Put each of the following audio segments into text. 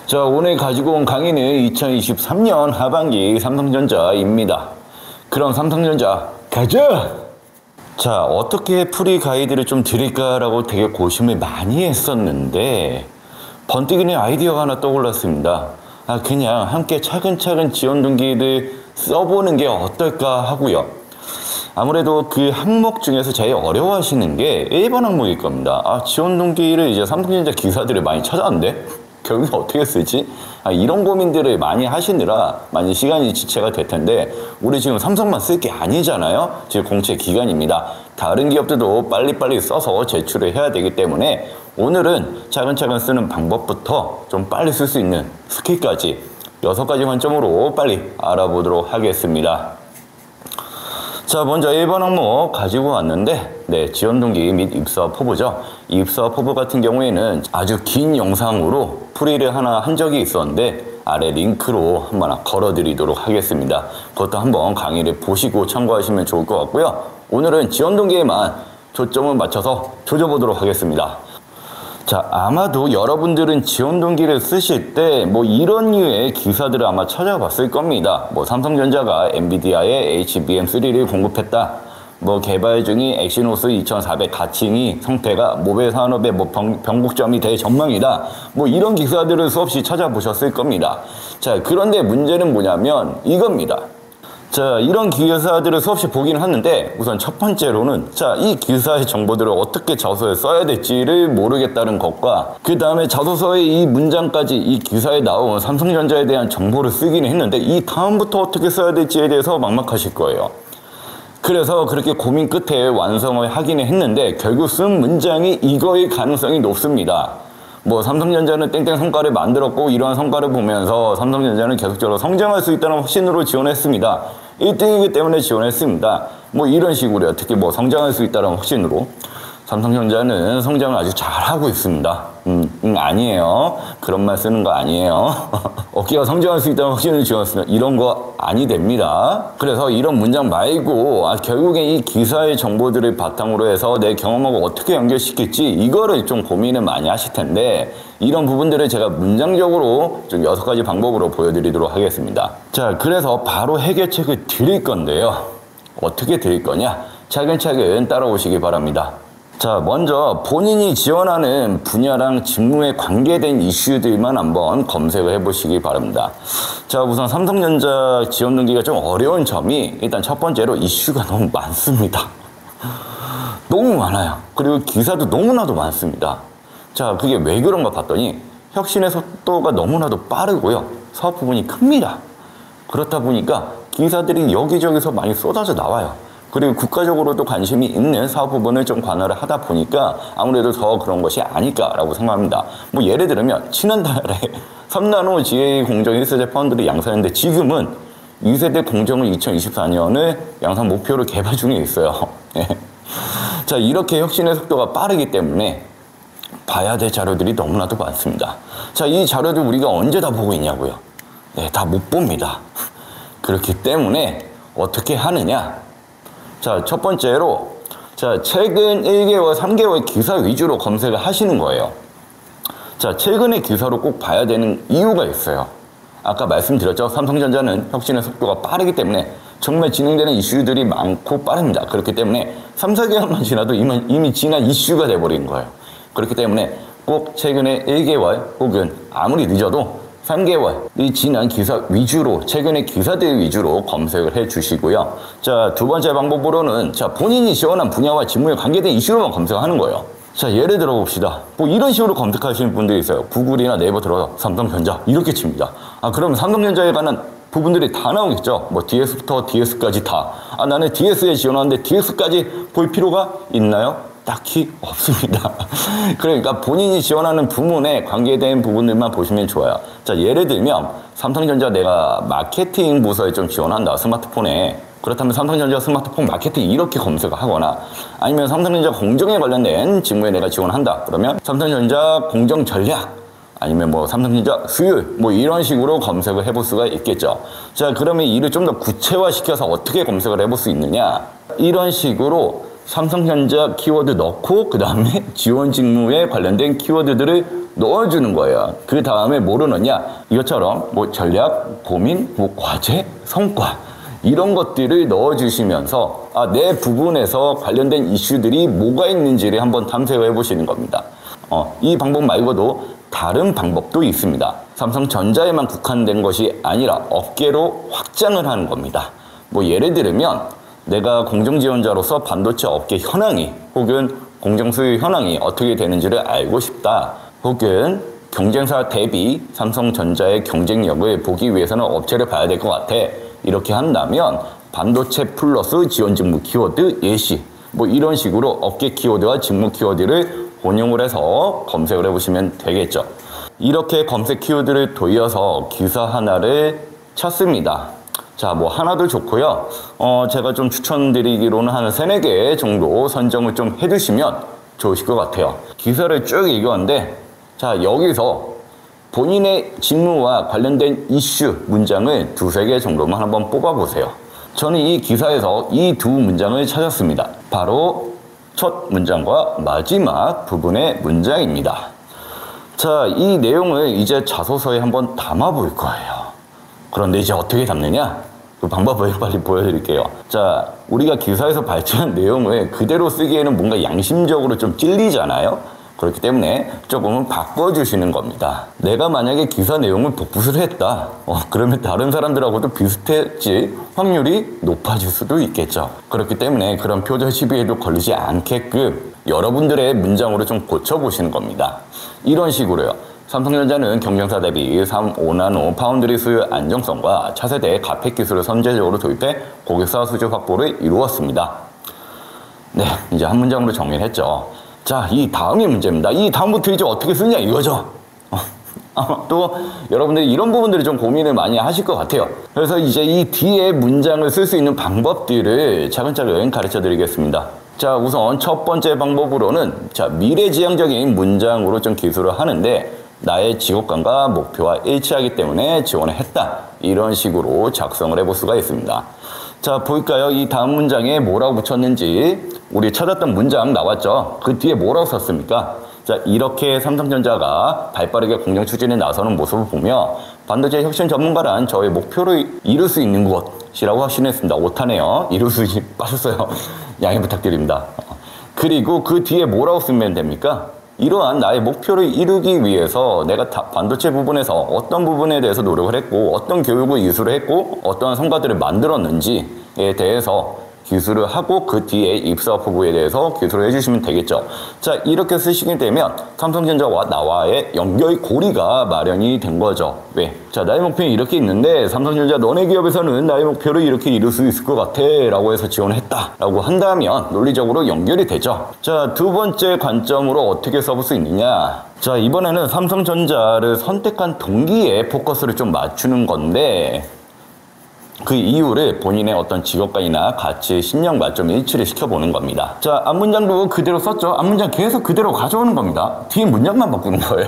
자, 오늘 가지고 온 강의는 2023년 하반기 삼성전자입니다. 그럼 삼성전자 가자! 자, 어떻게 풀이 가이드를 좀 드릴까라고 되게 고심을 많이 했었는데 번뜩이는 아이디어가 하나 떠올랐습니다. 그냥 함께 차근차근 지원 동기를 써보는 게 어떨까 하고요. 아무래도 그 항목 중에서 제일 어려워하시는 게 1번 항목일 겁니다. 지원 동기를 이제 삼성전자 기사들을 많이 찾았는데 결국에 어떻게 쓰지? 이런 고민들을 많이 하시느라 많이 시간이 지체가 될 텐데 우리 지금 삼성만 쓸 게 아니잖아요. 지금 공채 기간입니다. 다른 기업들도 빨리빨리 써서 제출을 해야 되기 때문에 오늘은 차근차근 쓰는 방법부터 좀 빨리 쓸 수 있는 스킬까지 6가지 관점으로 빨리 알아보도록 하겠습니다. 자, 먼저 1번 항목 가지고 왔는데 지원 동기 및 입사 포부죠. 입사 포부 같은 경우에는 아주 긴 영상으로 풀이를 하나 한 적이 있었는데 아래 링크로 한번 걸어드리도록 하겠습니다. 그것도 한번 강의를 보시고 참고하시면 좋을 것 같고요. 오늘은 지원 동기에만 초점을 맞춰서 조져보도록 하겠습니다. 자, 아마도 여러분들은 지원 동기를 쓰실 때 이런 류의 기사들을 아마 찾아봤을 겁니다. 삼성전자가 엔비디아의 HBM3를 공급했다. 개발 중인 엑시노스 2400 가칭이 성패가 모바일 산업의 변곡점이 될 전망이다. 이런 기사들을 수없이 찾아보셨을 겁니다. 자, 그런데 문제는 뭐냐면 이겁니다. 자, 이런 기사들을 수없이 보긴 하는데 우선 첫 번째로는 이 기사의 정보들을 어떻게 자소서에 써야 될지를 모르겠다는 것과 그 다음에 자소서의 이 문장까지 이 기사에 나온 삼성전자에 대한 정보를 쓰기는 했는데 이 다음부터 어떻게 써야 될지에 대해서 막막하실 거예요. 그래서 그렇게 고민 끝에 완성을 하기는 했는데 결국 쓴 문장이 이거일 가능성이 높습니다. 삼성전자는 땡땡 성과를 만들었고 이러한 성과를 보면서 삼성전자는 계속적으로 성장할 수 있다는 확신으로 지원했습니다. 1등이기 때문에 지원했습니다. 이런 식으로요. 특히 성장할 수 있다는 확신으로 삼성전자는 성장을 아주 잘하고 있습니다. 아니에요. 그런 말 쓰는 거 아니에요. 어깨가 성장할 수 있다는 확신을 지원했습니다. 이런 거 아니 됩니다. 그래서 이런 문장 말고 결국에 이 기사의 정보들을 바탕으로 해서 내 경험하고 어떻게 연결시킬지 이거를 좀 고민을 많이 하실 텐데 이런 부분들을 제가 문장적으로 좀 6가지 방법으로 보여드리도록 하겠습니다. 자, 그래서 바로 해결책을 드릴 건데요. 어떻게 드릴 거냐? 차근차근 따라오시기 바랍니다. 자, 먼저 본인이 지원하는 분야랑 직무에 관계된 이슈들만 한번 검색을 해보시기 바랍니다. 자, 우선 삼성전자 지원 동기가 좀 어려운 점이 일단 첫 번째로 이슈가 너무 많습니다. 너무 많아요. 그리고 기사도 너무나도 많습니다. 자, 그게 왜 그런가 봤더니 혁신의 속도가 너무나도 빠르고요. 사업 부분이 큽니다. 그렇다 보니까 기사들이 여기저기서 많이 쏟아져 나와요. 그리고 국가적으로도 관심이 있는 사업 부분을 좀 관할을 하다 보니까 아무래도 더 그런 것이 아닐까라고 생각합니다. 예를 들면 지난달에 3나노 GA 공정 1세대 파운드를 양산했는데 지금은 2세대 공정을 2024년을 양산 목표로 개발 중에 있어요. 자, 이렇게 혁신의 속도가 빠르기 때문에 봐야 될 자료들이 너무나도 많습니다. 자, 이 자료들 우리가 언제 다 보고 있냐고요? 다 못 봅니다. 그렇기 때문에 어떻게 하느냐? 자, 첫 번째로 최근 1개월, 3개월 기사 위주로 검색을 하시는 거예요. 자, 최근의 기사로 꼭 봐야 되는 이유가 있어요. 아까 말씀드렸죠. 삼성전자는 혁신의 속도가 빠르기 때문에 정말 진행되는 이슈들이 많고 빠릅니다. 그렇기 때문에 3, 4개월만 지나도 이미 지난 이슈가 돼버린 거예요. 그렇기 때문에 꼭 최근에 1개월 혹은 아무리 늦어도 3개월이 지난 기사 위주로, 최근의 기사들 위주로 검색을 해 주시고요. 자, 두 번째 방법으로는 본인이 지원한 분야와 직무에 관계된 이슈로만 검색하는 거예요. 자, 예를 들어 봅시다. 이런 식으로 검색하시는 분들이 있어요. 구글이나 네이버 들어서 삼성전자 이렇게 칩니다. 그러면 삼성전자에 관한 부분들이 다 나오겠죠. DS부터 DS까지 다. 나는 DS에 지원하는데 DS까지 볼 필요가 있나요? 딱히 없습니다. 그러니까 본인이 지원하는 부문에 관계된 부분들만 보시면 좋아요. 자, 예를 들면 삼성전자 내가 마케팅 부서에 좀 지원한다. 스마트폰에. 그렇다면 삼성전자 스마트폰 마케팅 이렇게 검색을 하거나 아니면 삼성전자 공정에 관련된 직무에 내가 지원한다. 그러면 삼성전자 공정 전략 아니면 삼성전자 수율 이런 식으로 검색을 해볼 수가 있겠죠. 자, 그러면 이를 좀 더 구체화시켜서 어떻게 검색을 해볼 수 있느냐? 이런 식으로 삼성전자 키워드 넣고 그 다음에 지원 직무에 관련된 키워드들을 넣어주는 거예요. 그 다음에 뭐를 넣냐? 이것처럼 뭐 전략, 고민, 뭐 과제, 성과 이런 것들을 넣어주시면서 내 부분에서 관련된 이슈들이 뭐가 있는지를 한번 탐색해 보시는 겁니다. 이 방법 말고도 다른 방법도 있습니다. 삼성전자에만 국한된 것이 아니라 업계로 확장을 하는 겁니다. 뭐 예를 들면 내가 공정지원자로서 반도체 업계 현황이 혹은 공정수요 현황이 어떻게 되는지를 알고 싶다. 혹은 경쟁사 대비 삼성전자의 경쟁력을 보기 위해서는 업체를 봐야 될 것 같아. 이렇게 한다면 반도체 플러스 지원 직무 키워드 예시 뭐 이런 식으로 업계 키워드와 직무 키워드를 혼용을 해서 검색을 해보시면 되겠죠. 이렇게 검색 키워드를 돌려서 기사 하나를 찾습니다. 자, 뭐 하나도 좋고요. 제가 좀 추천드리기로는 한 3, 4개 정도 선정을 좀 해두시면 좋으실 것 같아요. 기사를 쭉 읽었는데 자, 여기서 본인의 직무와 관련된 이슈 문장을 2, 3개 정도만 한번 뽑아보세요. 저는 이 기사에서 이 2 문장을 찾았습니다. 바로 첫 문장과 마지막 부분의 문장입니다. 자, 이 내용을 이제 자소서에 한번 담아볼 거예요. 그런데 이제 어떻게 담느냐? 그 방법을 빨리 보여드릴게요. 자, 우리가 기사에서 발췌한 내용을 그대로 쓰기에는 뭔가 양심적으로 좀 찔리잖아요. 그렇기 때문에 조금은 바꿔주시는 겁니다. 내가 만약에 기사 내용을 복붙을 했다. 그러면 다른 사람들하고도 비슷해질 확률이 높아질 수도 있겠죠. 그렇기 때문에 그런 표절 시비에도 걸리지 않게끔 여러분들의 문장으로 좀 고쳐보시는 겁니다. 이런 식으로요. 삼성전자는 경쟁사 대비 3, 5나노 파운드리 수요 안정성과 차세대 가펙 기술을 선제적으로 도입해 고객사 수주 확보를 이루었습니다. 네, 이제 한 문장으로 정리를 했죠. 자, 이 다음이 문제입니다. 이 다음부터 이제 어떻게 쓰냐 이거죠. 아마 또 여러분들이 이런 부분들을 좀 고민을 많이 하실 것 같아요. 그래서 이제 이 뒤에 문장을 쓸 수 있는 방법들을 차근차근 가르쳐 드리겠습니다. 자, 우선 첫 번째 방법으로는 자, 미래지향적인 문장으로 좀 기술을 하는데 나의 직업관과 목표와 일치하기 때문에 지원을 했다. 이런 식으로 작성을 해볼 수가 있습니다. 자, 볼까요? 이 다음 문장에 뭐라고 붙였는지 우리 찾았던 문장 나왔죠? 그 뒤에 뭐라고 썼습니까? 자, 이렇게 삼성전자가 발빠르게 공정 추진에 나서는 모습을 보며 반도체 혁신 전문가란 저의 목표를 이룰 수 있는 것이라고 확신했습니다. 오타네요. 이룰 수 빠졌어요. 양해 부탁드립니다. 그리고 그 뒤에 뭐라고 쓰면 됩니까? 이러한 나의 목표를 이루기 위해서 내가 반도체 부분에서 어떤 부분에 대해서 노력을 했고 어떤 교육을 이수를 했고 어떠한 성과들을 만들었는지에 대해서 기술을 하고 그 뒤에 입사업 후보에 대해서 기술을 해주시면 되겠죠. 자, 이렇게 쓰시게 되면 삼성전자와 나와의 연결고리가 마련이 된 거죠. 왜? 자, 나의 목표는 이렇게 있는데 삼성전자 너네 기업에서는 나의 목표를 이렇게 이룰 수 있을 것 같아 라고 해서 지원했다 라고 한다면 논리적으로 연결이 되죠. 자, 두 번째 관점으로 어떻게 써볼 수 있느냐. 자, 이번에는 삼성전자를 선택한 동기에 포커스를 좀 맞추는 건데 그 이유를 본인의 어떤 직업관이나 가치, 신념과 좀 일치를 시켜보는 겁니다. 자, 앞문장도 그대로 썼죠? 앞문장 계속 그대로 가져오는 겁니다. 뒤에 문장만 바꾸는 거예요.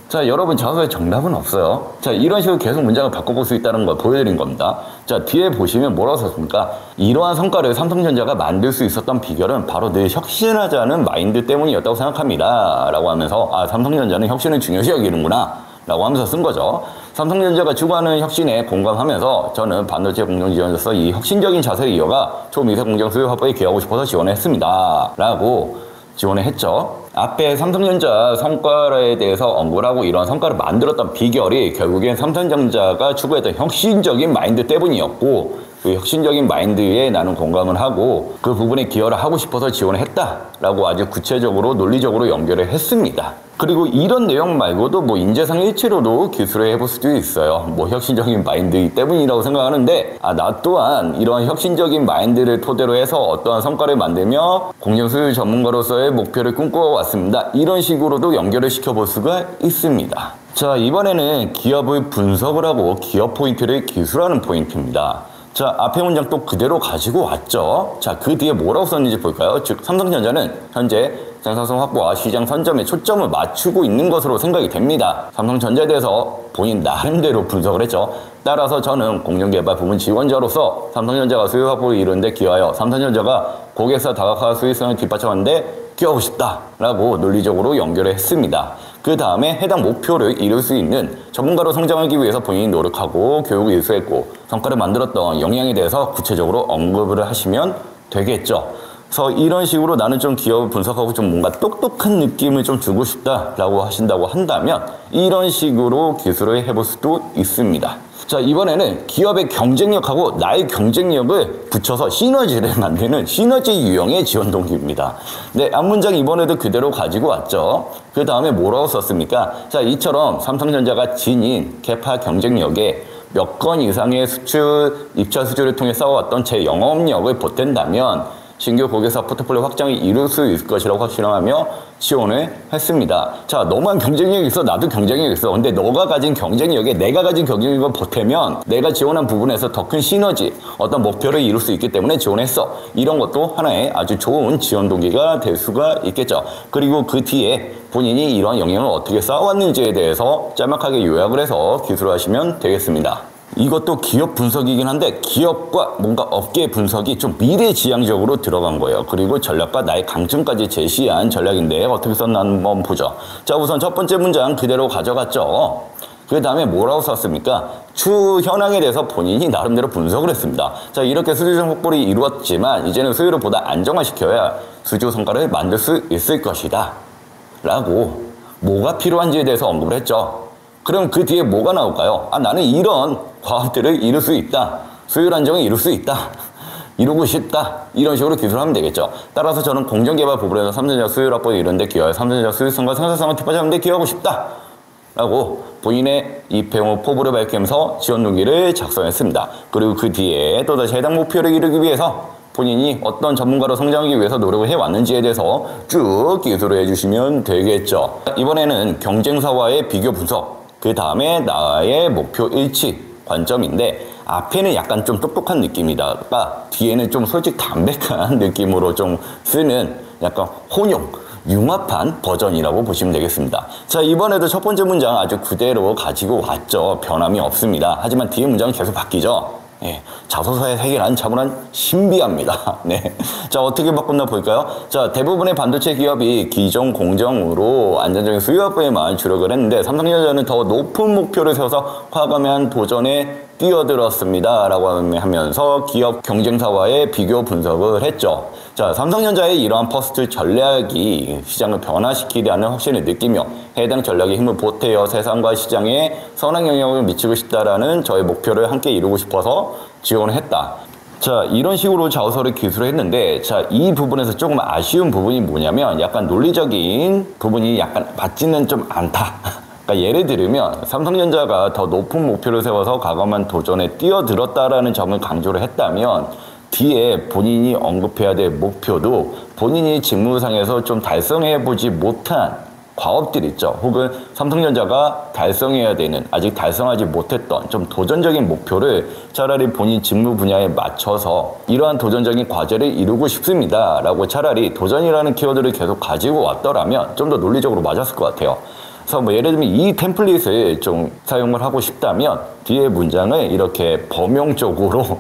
자, 여러분 자소서에 정답은 없어요. 자, 이런 식으로 계속 문장을 바꿔볼 수 있다는 걸 보여드린 겁니다. 자, 뒤에 보시면 뭐라고 썼습니까? 이러한 성과를 삼성전자가 만들 수 있었던 비결은 바로 늘 혁신하자는 마인드 때문이었다고 생각합니다. 라고 하면서 삼성전자는 혁신을 중요시 여기는구나 라고 하면서 쓴 거죠. 삼성전자가 추구하는 혁신에 공감하면서 저는 반도체 공정 지원자로서 이 혁신적인 자세를 이어가 초미세 공정 수요 확보에 기여하고 싶어서 지원했습니다. 라고 지원을 했죠. 앞에 삼성전자 성과에 대해서 언급을 하고 이런 성과를 만들었던 비결이 결국엔 삼성전자가 추구했던 혁신적인 마인드 때문이었고 그 혁신적인 마인드에 나는 공감을 하고 그 부분에 기여를 하고 싶어서 지원을 했다라고 아주 구체적으로 논리적으로 연결을 했습니다. 그리고 이런 내용 말고도 뭐 인재상 일치로도 기술을 해볼 수도 있어요. 뭐 혁신적인 마인드 때문이라고 생각하는데 나 또한 이런 혁신적인 마인드를 토대로 해서 어떠한 성과를 만들며 공정수요 전문가로서의 목표를 꿈꿔왔습니다. 이런 식으로도 연결을 시켜볼 수가 있습니다. 자, 이번에는 기업의 분석을 하고 기업 포인트를 기술하는 포인트입니다. 자, 앞에 문장 또 그대로 가지고 왔죠. 자, 그 뒤에 뭐라고 썼는지 볼까요? 즉, 삼성전자는 현재 생산성 확보와 시장 선점에 초점을 맞추고 있는 것으로 생각이 됩니다. 삼성전자에 대해서 본인 나름대로 분석을 했죠. 따라서 저는 공정개발 부문 지원자로서 삼성전자가 수요 확보를 이루는 데 기여하여 삼성전자가 고객사 다각화 수익성을 뒷받침하는데 기여하고 싶다라고 논리적으로 연결을 했습니다. 그 다음에 해당 목표를 이룰 수 있는 전문가로 성장하기 위해서 본인이 노력하고 교육을 이수했고 성과를 만들었던 역량에 대해서 구체적으로 언급을 하시면 되겠죠. 그래서 이런 식으로 나는 좀 기업을 분석하고 좀 뭔가 똑똑한 느낌을 좀 주고 싶다라고 하신다고 한다면 이런 식으로 기술을 해볼 수도 있습니다. 자, 이번에는 기업의 경쟁력하고 나의 경쟁력을 붙여서 시너지를 만드는 시너지 유형의 지원 동기입니다. 네, 앞문장 이번에도 그대로 가지고 왔죠. 그 다음에 뭐라고 썼습니까? 자, 이처럼 삼성전자가 지닌 개파 경쟁력에 몇 건 이상의 수출, 입찰 수주를 통해 쌓아왔던 제 영업력을 보탠다면 신규 고객사 포트폴리오 확장이 이룰 수 있을 것이라고 확신하며 지원을 했습니다. 자, 너만 경쟁력이 있어, 나도 경쟁력이 있어. 근데 너가 가진 경쟁력에 내가 가진 경쟁력을 보태면 내가 지원한 부분에서 더 큰 시너지, 어떤 목표를 이룰 수 있기 때문에 지원했어. 이런 것도 하나의 아주 좋은 지원 동기가 될 수가 있겠죠. 그리고 그 뒤에 본인이 이런 영향을 어떻게 쌓아왔는지에 대해서 짤막하게 요약을 해서 기술하시면 되겠습니다. 이것도 기업 분석이긴 한데 기업과 뭔가 업계 분석이 좀 미래지향적으로 들어간 거예요. 그리고 전략과 나의 강점까지 제시한 전략인데 어떻게 썼나 한번 보죠. 자, 우선 첫 번째 문장 그대로 가져갔죠. 그 다음에 뭐라고 썼습니까? 추 현황에 대해서 본인이 나름대로 분석을 했습니다. 자, 이렇게 수주성 확보를 이루었지만 이제는 수요를 보다 안정화시켜야 수주 성과를 만들 수 있을 것이다 라고 뭐가 필요한지에 대해서 언급을 했죠. 그럼 그 뒤에 뭐가 나올까요? 아, 나는 이런 과업들을 이룰 수 있다. 수요 안정을 이룰 수 있다. 이루고 싶다. 이런 식으로 기술하면 되겠죠. 따라서 저는 공정개발 부분에서 삼성전자 수요 확보에 이런 데 기여해 삼성전자 수요성과 생산성을 뒷받침하는 데 기여하고 싶다. 라고 본인의 입회후 포부를 밝히면서 지원 동기를 작성했습니다. 그리고 그 뒤에 또다시 해당 목표를 이루기 위해서 본인이 어떤 전문가로 성장하기 위해서 노력을 해왔는지에 대해서 쭉 기술을 해주시면 되겠죠. 이번에는 경쟁사와의 비교 분석, 그 다음에 나의 목표 일치 관점인데 앞에는 약간 좀 똑똑한 느낌이다가 뒤에는 좀 솔직 담백한 느낌으로 좀 쓰는 약간 혼용, 융합한 버전이라고 보시면 되겠습니다. 자, 이번에도 첫 번째 문장 아주 그대로 가지고 왔죠. 변함이 없습니다. 하지만 뒤에 문장은 계속 바뀌죠. 예, 자소서의 세계란 차분한 신비합니다. 네. 자, 어떻게 바꾼다 볼까요? 자, 대부분의 반도체 기업이 기존 공정으로 안정적인 수요 확보에만 주력을 했는데 삼성전자는 더 높은 목표를 세워서 과감한 도전에 뛰어들었습니다. 라고 하면서 기업 경쟁사와의 비교 분석을 했죠. 자, 삼성전자의 이러한 퍼스트 전략이 시장을 변화시키려는 확신을 느끼며 해당 전략의 힘을 보태어 세상과 시장에 선한 영향을 미치고 싶다라는 저의 목표를 함께 이루고 싶어서 지원을 했다. 자, 이런 식으로 자소서를 기술했는데, 자, 이 부분에서 조금 아쉬운 부분이 뭐냐면 약간 논리적인 부분이 약간 맞지는 좀 않다. 그러니까 예를 들면 삼성전자가 더 높은 목표를 세워서 과감한 도전에 뛰어들었다라는 점을 강조를 했다면 뒤에 본인이 언급해야 될 목표도 본인이 직무상에서 좀 달성해보지 못한 과업들 있죠. 혹은 삼성전자가 달성해야 되는 아직 달성하지 못했던 좀 도전적인 목표를 차라리 본인 직무 분야에 맞춰서 이러한 도전적인 과제를 이루고 싶습니다 라고 차라리 도전이라는 키워드를 계속 가지고 왔더라면 좀 더 논리적으로 맞았을 것 같아요. 그래서 뭐 예를 들면 이 템플릿을 좀 사용을 하고 싶다면 뒤에 문장을 이렇게 범용적으로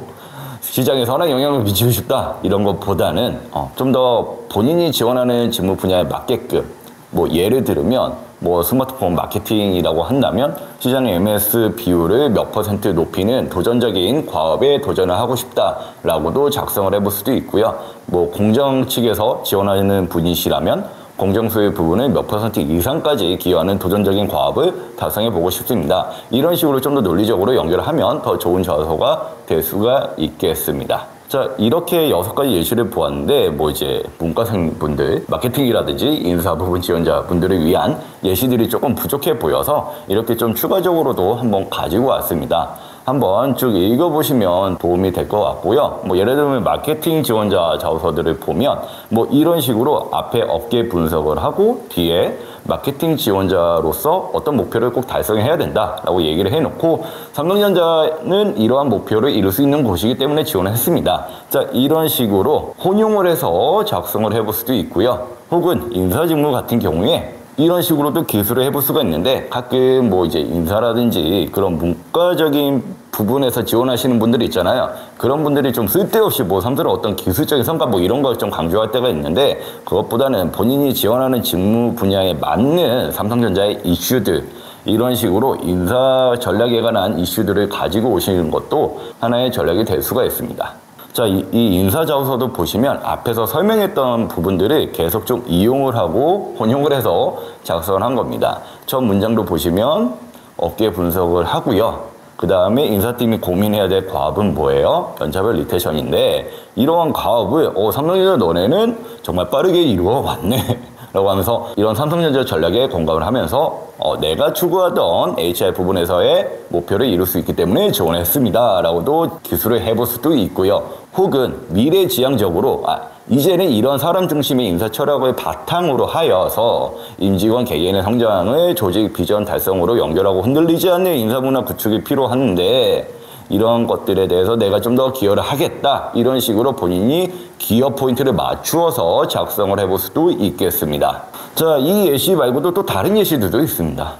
시장에 선한 영향을 미치고 싶다 이런 것보다는 좀 더 본인이 지원하는 직무 분야에 맞게끔 뭐 예를 들면 뭐 스마트폰 마케팅이라고 한다면 시장의 MS 비율을 몇 퍼센트 높이는 도전적인 과업에 도전을 하고 싶다라고도 작성을 해볼 수도 있고요. 뭐 공정 측에서 지원하는 분이시라면 공정수요 부분을 몇 퍼센트 이상까지 기여하는 도전적인 과업을 달성해 보고 싶습니다. 이런 식으로 좀 더 논리적으로 연결하면 더 좋은 자소서가 될 수가 있겠습니다. 자, 이렇게 6가지 예시를 보았는데 뭐 이제 문과생분들, 마케팅이라든지 인사 부분 지원자분들을 위한 예시들이 조금 부족해 보여서 이렇게 좀 추가적으로도 한번 가지고 왔습니다. 한번 쭉 읽어보시면 도움이 될 것 같고요. 뭐 예를 들면 마케팅 지원자 자소서들을 보면 뭐 이런 식으로 앞에 업계 분석을 하고 뒤에 마케팅 지원자로서 어떤 목표를 꼭 달성해야 된다라고 얘기를 해놓고 삼성전자는 이러한 목표를 이룰 수 있는 곳이기 때문에 지원을 했습니다. 자, 이런 식으로 혼용을 해서 작성을 해볼 수도 있고요. 혹은 인사직무 같은 경우에 이런 식으로도 기술을 해볼 수가 있는데 가끔 뭐 이제 인사라든지 그런 문과적인 부분에서 지원하시는 분들이 있잖아요. 그런 분들이 좀 쓸데없이 뭐 삼성의 어떤 기술적인 성과 뭐 이런 걸 좀 강조할 때가 있는데 그것보다는 본인이 지원하는 직무 분야에 맞는 삼성전자의 이슈들 이런 식으로 인사 전략에 관한 이슈들을 가지고 오시는 것도 하나의 전략이 될 수가 있습니다. 자, 이 인사자소서도 보시면 앞에서 설명했던 부분들을 계속 좀 이용을 하고 혼용을 해서 작성을 한 겁니다. 첫 문장도 보시면 업계 분석을 하고요. 그 다음에 인사팀이 고민해야 될 과업은 뭐예요? 연차별 리테이션인데 이러한 과업을 삼성전자 너네는 정말 빠르게 이루어 왔네 라고 하면서 이런 삼성전자 전략에 공감을 하면서 내가 추구하던 HR 부분에서의 목표를 이룰 수 있기 때문에 지원했습니다 라고도 기술을 해볼 수도 있고요. 혹은 미래지향적으로 이제는 이런 사람 중심의 인사 철학을 바탕으로 하여서 임직원 개개인의 성장을 조직 비전 달성으로 연결하고 흔들리지 않는 인사문화 구축이 필요한데 이런 것들에 대해서 내가 좀 더 기여를 하겠다 이런 식으로 본인이 기여 포인트를 맞추어서 작성을 해볼 수도 있겠습니다. 자, 이 예시 말고도 또 다른 예시들도 있습니다.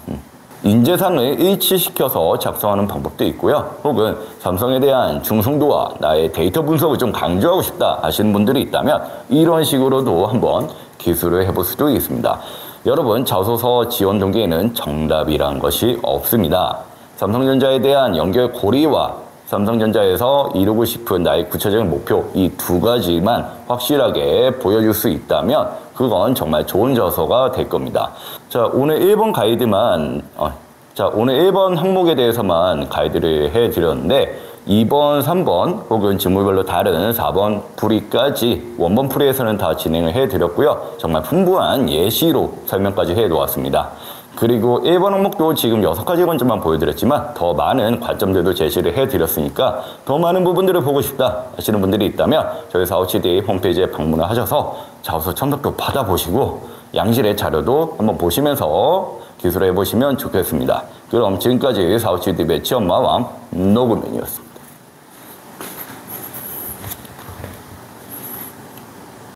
인재상을 일치시켜서 작성하는 방법도 있고요. 혹은 삼성에 대한 충성도와 나의 데이터 분석을 좀 강조하고 싶다 하시는 분들이 있다면 이런 식으로도 한번 기술을 해볼 수도 있습니다. 여러분, 자소서 지원 동기에는 정답이란 것이 없습니다. 삼성전자에 대한 연결 고리와 삼성전자에서 이루고 싶은 나의 구체적인 목표 이 두 가지만 확실하게 보여줄 수 있다면 그건 정말 좋은 자소서가 될 겁니다. 자, 오늘 1번 가이드만 오늘 1번 항목에 대해서만 가이드를 해드렸는데 2번, 3번 혹은 직무별로 다른 4번 풀이까지 원본 풀이에서는 다 진행을 해드렸고요. 정말 풍부한 예시로 설명까지 해놓았습니다. 그리고 1번 항목도 지금 6가지 관점만 보여드렸지만 더 많은 관점들도 제시를 해드렸으니까 더 많은 부분들을 보고 싶다 하시는 분들이 있다면 저희 457D 홈페이지에 방문을 하셔서 자소서 첨삭도 받아보시고 양질의 자료도 한번 보시면서 기술을 해보시면 좋겠습니다. 그럼 지금까지 457D 매치 엄마왕 노구맨이었습니다.